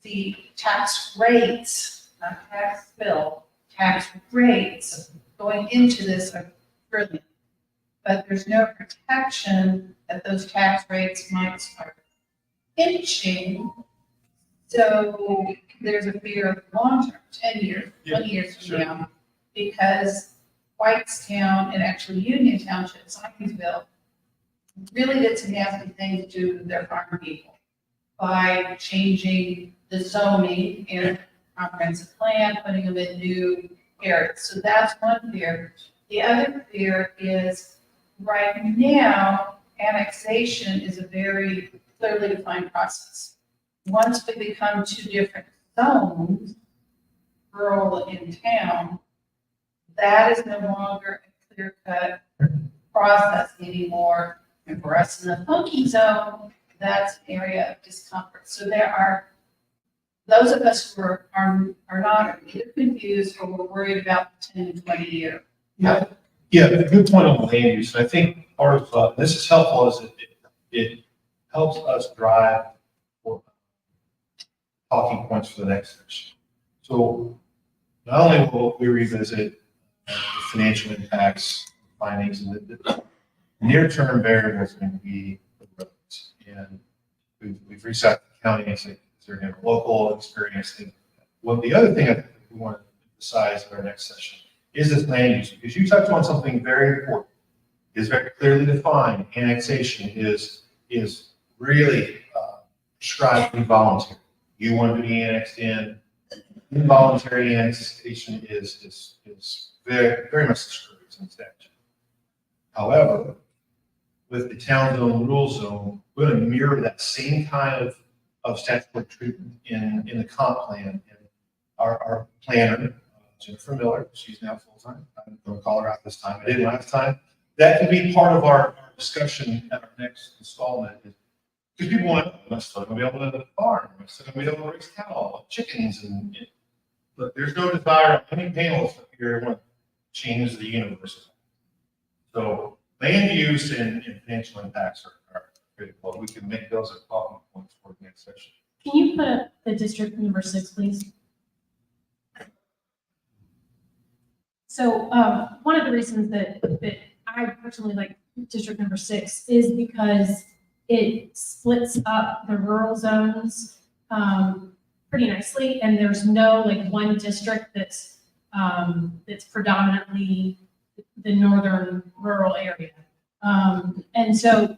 the tax rates, not tax bill, tax rates going into this are brilliant. But there's no protection that those tax rates might start inching. So there's a fear of long term, 10 years, 20 years from now, because Whitestown and actually Union Township, Simonsville, really did some nasty things to their farm people by changing the zoning in comprehensive plan, putting them in new areas. So that's one fear. The other fear is right now, annexation is a very clearly defined process. Once we become two different zones, rural and town, that is no longer a clear-cut process anymore. And for us in the funky zone, that's an area of discomfort. So there are those of us who are not either confused or we're worried about the 10 to 20 year. Yeah, a good point on land use. And I think part of, this is helpful, is it helps us drive for talking points for the next session. So not only will we revisit the financial impacts, findings, and the near-term variables going to be the roads. And we've reset the county and said, is there a local experience thing? Well, the other thing I think we want to emphasize in our next session is this land use, because you touched on something very important. It's very clearly defined. Annexation is really prescribed to be voluntary. You want to be annexed in. Involuntary annexation is very, very much discouraged in statute. However, with the town zone, rule zone, we're going to mirror that same kind of statutory treatment in the comp plan. And our planner, Jennifer Miller, she's now full-time. I'm going to call her out this time. I did last time. That could be part of our discussion at our next installment. Because people want, I'm still going to be able to farm, I'm still going to be able to raise cattle, chickens, but there's no desire of any panelists up here want to change the universe. So land use and financial impacts are critical. We can make those a talking points for the next session. Can you put up the district number 6, please? So one of the reasons that I personally like district number 6 is because it splits up the rural zones pretty nicely, and there's no like one district that's predominantly the northern rural area. And so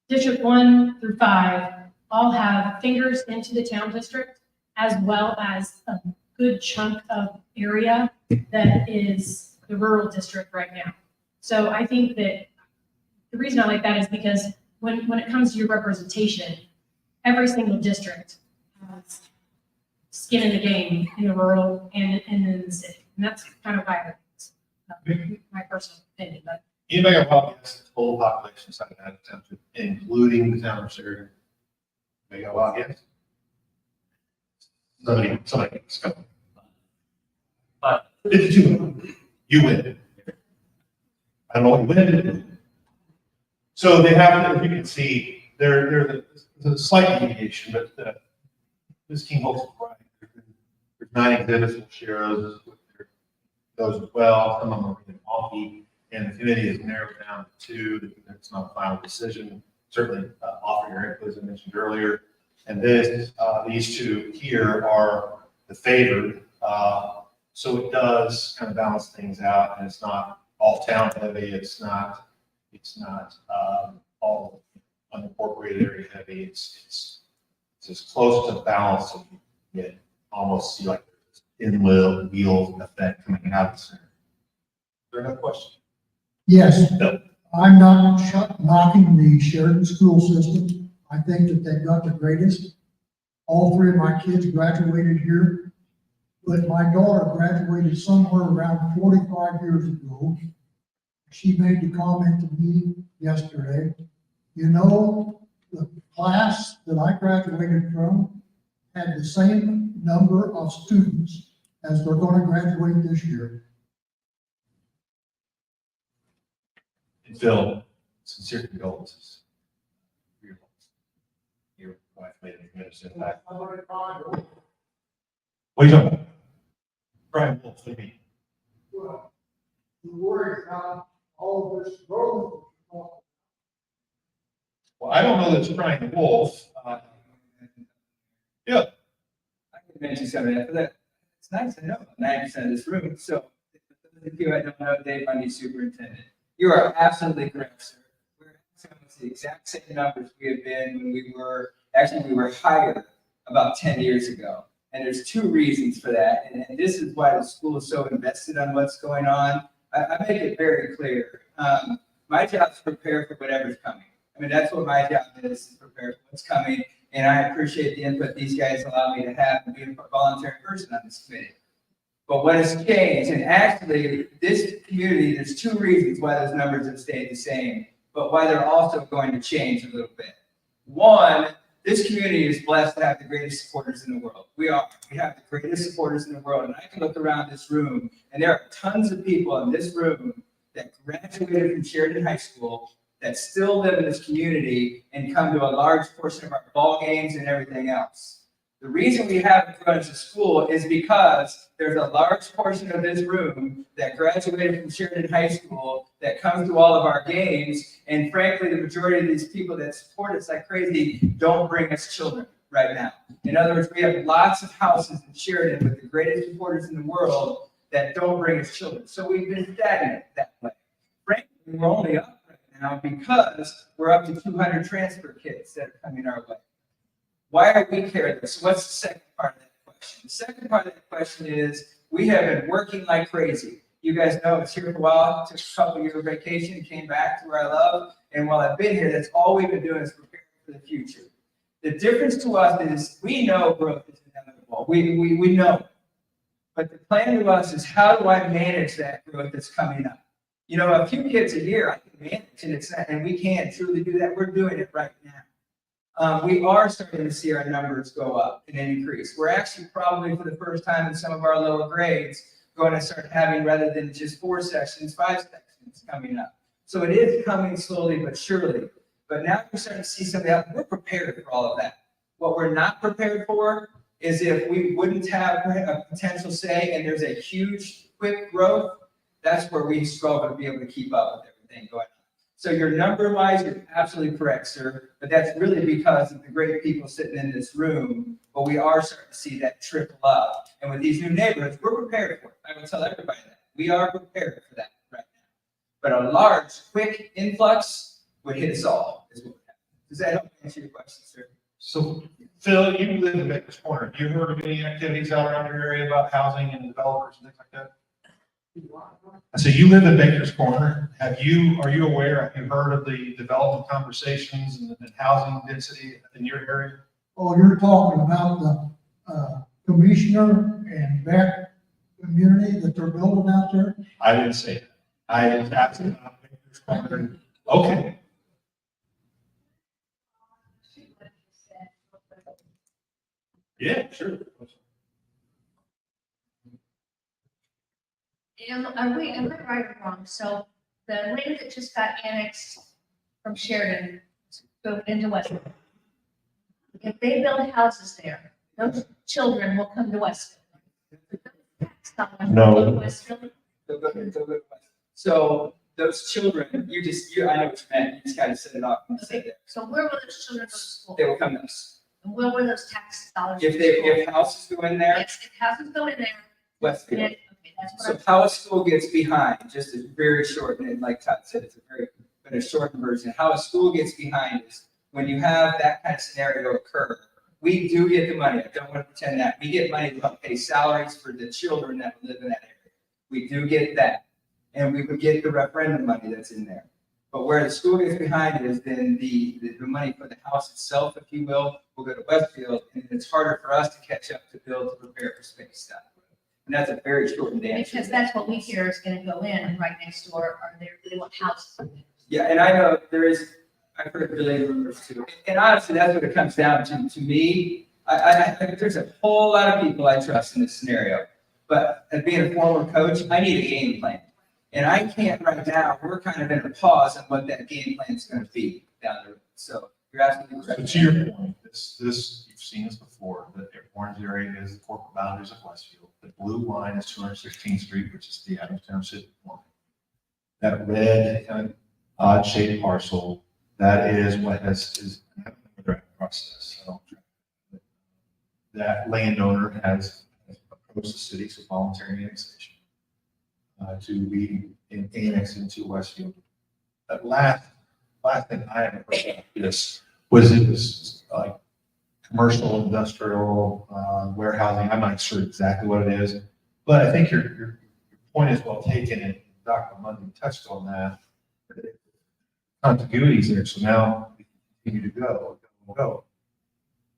District 1 through 5 all have fingers into the town district, as well as a good chunk of area that is the rural district right now. So I think that the reason I like that is because when it comes to your representation, every single district has skin in the game in the rural and in the city. And that's kind of why I like it. My personal opinion, but Anybody got wild guess the total population side of that township, including the town of Sheridan? Anybody got a wild guess? Somebody, let's go. 52. You win. I don't know what you win. So they have, if you can see, there's a slight deviation, but this team holds right. There's 9 exhibits, we'll share those as well. Some of them are really wonky, and the committee has narrowed down to 2. It's not a final decision. Certainly offer your input, as I mentioned earlier. And these 2 here are the favored. So it does kind of balance things out, and it's not all town heavy. It's not all unincorporated area heavy. It's as close to balance as you can get. Almost see like wheel effect coming out of the center. Is there another question? Yes, No. I'm not knocking the Sheridan school system. I think that they've got the greatest. All 3 of my kids graduated here, but my daughter graduated somewhere around 45 years ago. She made the comment to me yesterday, you know, the class that I graduated from had the same number of students as they're going to graduate this year. And Phil, sincere condolences. Your wife made a tremendous impact. What are you talking about? Brian Wolf, what do you mean? Well, you worry about all this growth. Well, I don't know that it's Brian Wolf. Yeah. I can mention something after that. It's nice to know 90% of this room. So, if you don't know, Dave Bundy, superintendent. You are absolutely correct, sir. We're almost the exact same numbers we have been when we were higher about 10 years ago. And there's two reasons for that. And this is why the school is so invested on what's going on. I make it very clear. My job is to prepare for whatever's coming. I mean, that's what my job is prepare for what's coming. And I appreciate the input these guys allow me to have and be a voluntary person on this committee. But what has changed, and actually this community, there's two reasons why those numbers have stayed the same, but why they're also going to change a little bit. One, this community is blessed to have the greatest supporters in the world. We have the greatest supporters in the world. And I can look around this room and there are tons of people in this room that graduated from Sheridan High School that still live in this community and come to a large portion of our ball games and everything else. The reason we haven't grown as a school is because there's a large portion of this room that graduated from Sheridan High School that comes to all of our games. And frankly, the majority of these people that support us like crazy don't bring us children right now. In other words, we have lots of houses in Sheridan with the greatest supporters in the world that don't bring us children. So we've been stagnant that way. Frankly, we're only up right now because we're up to 200 transfer kids that are coming our way. Why are we carrying this? What's the second part of that question? The second part of that question is we have been working like crazy. You guys know I was here for a while, took a couple years vacation, came back to where I love. And while I've been here, that's all we've been doing is preparing for the future. The difference to us is we know growth is inevitable. We know it. But the plan to us is how do I manage that growth that's coming up? You know, a few kids a year I can manage, and we can truly do that. We're doing it right now. We are starting to see our numbers go up and increase. We're actually probably for the first time in some of our lower grades going to start having, rather than just 4 sections, 5 sections coming up. So it is coming slowly but surely. But now we're starting to see some of that. We're prepared for all of that. What we're not prepared for is if we wouldn't have a potential say and there's a huge quick growth, that's where we struggle to be able to keep up with everything going on. So your number-wise, you're absolutely correct, sir, but that's really because of the great people sitting in this room, but we are starting to see that trickle up. And with these new neighborhoods, we're prepared for it. I will tell everybody that. We are prepared for that right now. But a large, quick influx would hit us all, is what would happen. Does that help answer your question, sir? So Phil, you live in Baker's Corner. Have you heard of any activities out around your area about housing and developers and things like that? So you live in Baker's Corner. Are you aware, have you heard of the development conversations and housing density in your area? Oh, you're talking about the commissioner and Beck community that they're building out there? I didn't say that. I asked about Baker's Corner. Okay. Yeah, sure. Am I right or wrong? So the land that just got annexed from Sheridan to into Westville, if they build houses there, those children will come to Westville. No. So those children, I know what you meant, you just kind of set it off and said Okay, that. so where will those children go to school? They will come to us. And where will those tax dollars? If houses go in there, Yes, if houses go in there, Westfield. then, okay, that's So what how a school gets behind, just a very short, and like Todd said, it's a shortened version. How a school gets behind is when you have that kind of scenario occur, we do get the money. I don't want to pretend that. We get money to help pay salaries for the children that live in that area. We do get that. And we would get the referendum money that's in there. But where the school gets behind is then the money for the house itself, if you will go to Westfield, and it's harder for us to catch up to build to prepare for space stuff. And that's a very shortened answer. because that's what we hear is gonna go in, and right next door are they want houses. Yeah, and I know I've heard related rumors too. And honestly, that's what it comes down to me. There's a whole lot of people I trust in this scenario. But as being a former coach, I need a game plan. And I can't right now, we're kind of in a pause on what that game plan is going to be down the road. So you're absolutely So correct. to your point, this, you've seen this before, the orange area is the corporate boundaries of Westfield. The blue line is 216th Street, which is the Adams Township line. That red kind of odd shaped parcel, that is what is the process. So that landowner has approached the city, so voluntary annexation, to be annexed into Westfield. That last thing I ever heard about this was it was like commercial, industrial, warehousing. I'm not sure exactly what it is, but I think your point is well taken, and Dr. Mundy touched on that. Contiguities there, so now we continue to go.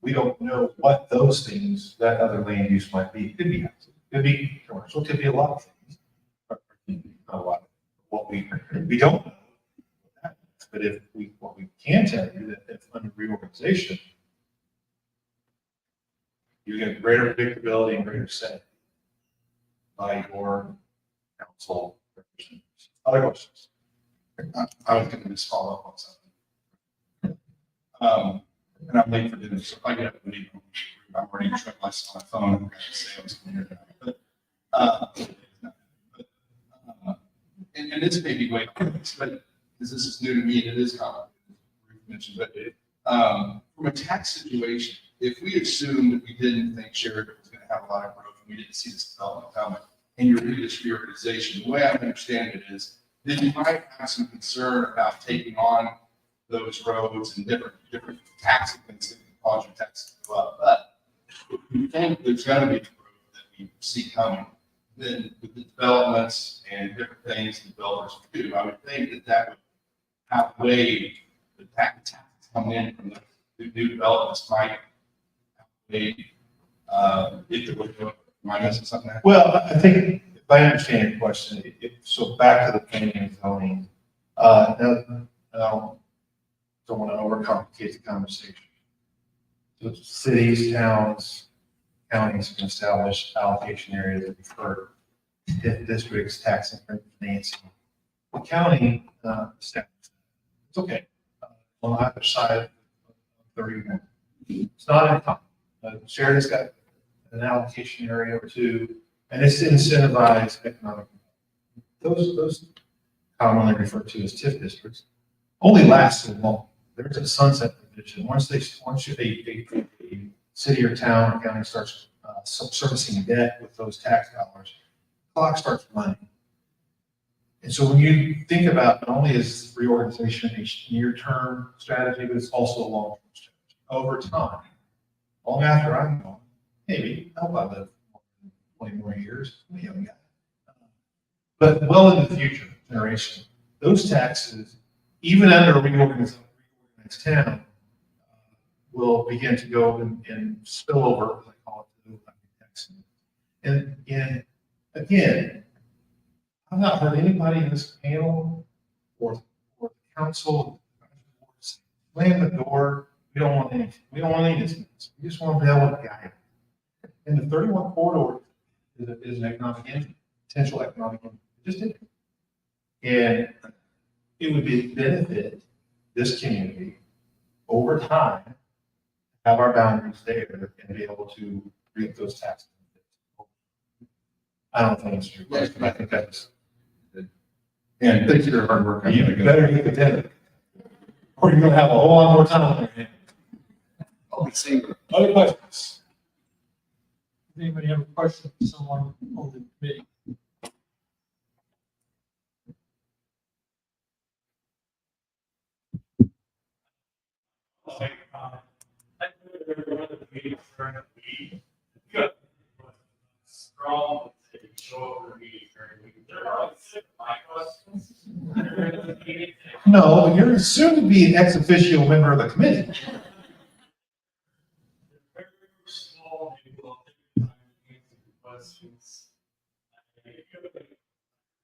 We don't know what those things, that other land use might be. It could be housing, could be commercial, could be a lot of things. But not a lot of what we don't know. But what we can tell you that if under reorganization, you get greater predictability and greater say by your council representatives. Other questions? I was gonna just follow up on something. And I'm late for dinner, so if I get up and leave, I'm already showing my son on my phone, I'm gonna say I was gonna hear that. And this may be way, but because this is new to me, and it is common, Ruth mentioned, but from a tax situation, if we assumed that we didn't think Sheridan was gonna have a lot of growth, and we didn't see this development coming, and you do this reorganization, the way I understand it is, then you might have some concern about taking on those roads and different tax things that can cause your taxes to go up. But if you think there's gonna be growth that we see coming, then with the developments and different things the developers do, I would think that that would outweigh the taxes coming in from the new developments might outweigh, if there was, am I missing something there? Well, I think if I understand your question, so back to the planning and zoning, now, don't want to overcomplicate the conversation. So cities, towns, counties can establish allocation areas for districts, tax and financing. The county establishes, it's okay. On either side of 31. It's not uncommon. Sheridan's got an allocation area or two, and it's to incentivize economic. Those commonly referred to as TIF districts only last so long. There's a sunset provision. Once a city or town or county starts servicing debt with those tax dollars, the clock starts running. And so when you think about, not only is reorganization a near-term strategy, but it's also a long-term strategy. Over time, long after I'm gone, maybe, I hope I live 20 more years, I'm a young guy. But well in the future, generation, those taxes, even under a reorganized town, will begin to go and spill over, as I call it, to the tax. And again, I've not heard anybody in this panel or the council slam the door. We don't want anything. We don't want any incidents. We just want to be able to guide it. And the 31 corridor is an economic engine, potential economic engine. It just did. And it would be benefit this community over time, have our boundaries there and be able to reap those tax benefits. I don't think it's your question, but I think that's. And thank you for your hard work. You better get the debit, or you're gonna have a whole lot more time on your hands. I'll be seeing. Other questions? Does anybody have a question for someone on the committee? Strong, show up for meetings during the week. They're probably sick of my questions. No, you're soon to be an ex officio member of the committee. Very small, maybe we'll take time to answer the questions.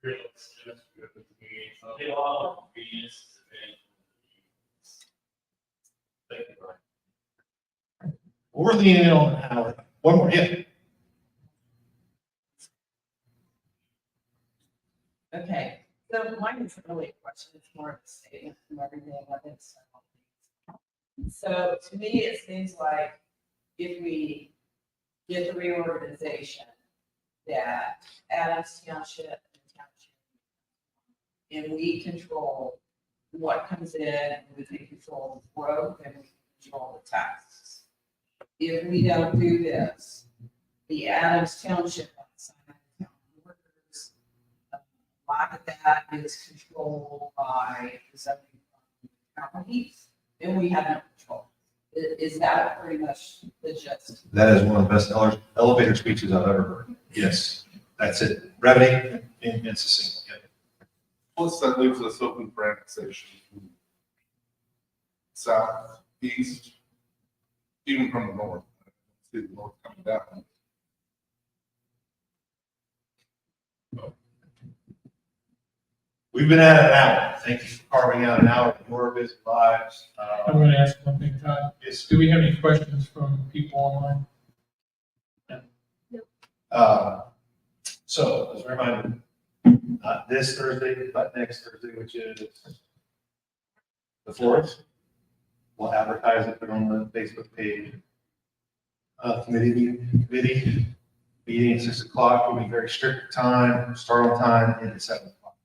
Real just good with the meeting. So they all be Thank you, Brian. We're leaning in on an hour. One more, yeah. Okay, so mine is really a question, it's more of a statement from everything I've been saying. So to me, it seems like if we get the reorganization, that Adams Township and Township, and we control what comes in, and we can control the growth, and we can control the taxes. If we don't do this, the Adams Township a lot of that is controlled by the zoning counties, and we have no control. Is that pretty much the gist? That is one of the best elevator speeches I've ever heard. Yes, that's it. Brevity and succinct. Yeah. Plus, that leaves us open for annexation. South, east, even from the north. See the north coming down. We've been at it an hour. Thank you for carving out an hour of your busy lives. I'm going to ask one thing, Todd. Yes. Do we have any questions from people online? So, as a reminder, not this Thursday, but next Thursday, which is the 4th, we'll advertise it on the Facebook page. Committee meeting at 6 o'clock. Will be very strict time, start on time, end at 7 o'clock.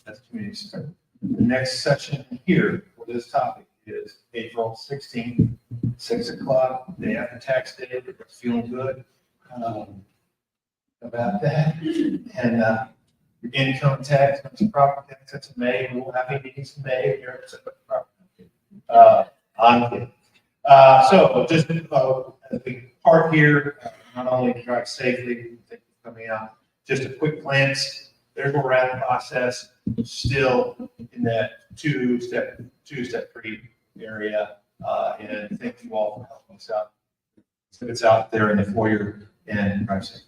That's community center. The next session here for this topic is April 16th, 6 o'clock, day after tax day. Everybody's feeling good about that. And your income tax, property tax, that's in May. We will have meetings in May. Here at I'm kidding. So just as we part here, not only to drive safely, thank you for coming out, just a quick glance. There's where we're at in the process, still in that two-step three area. And thank you all for helping us out. It's out there in the foyer and drive safe.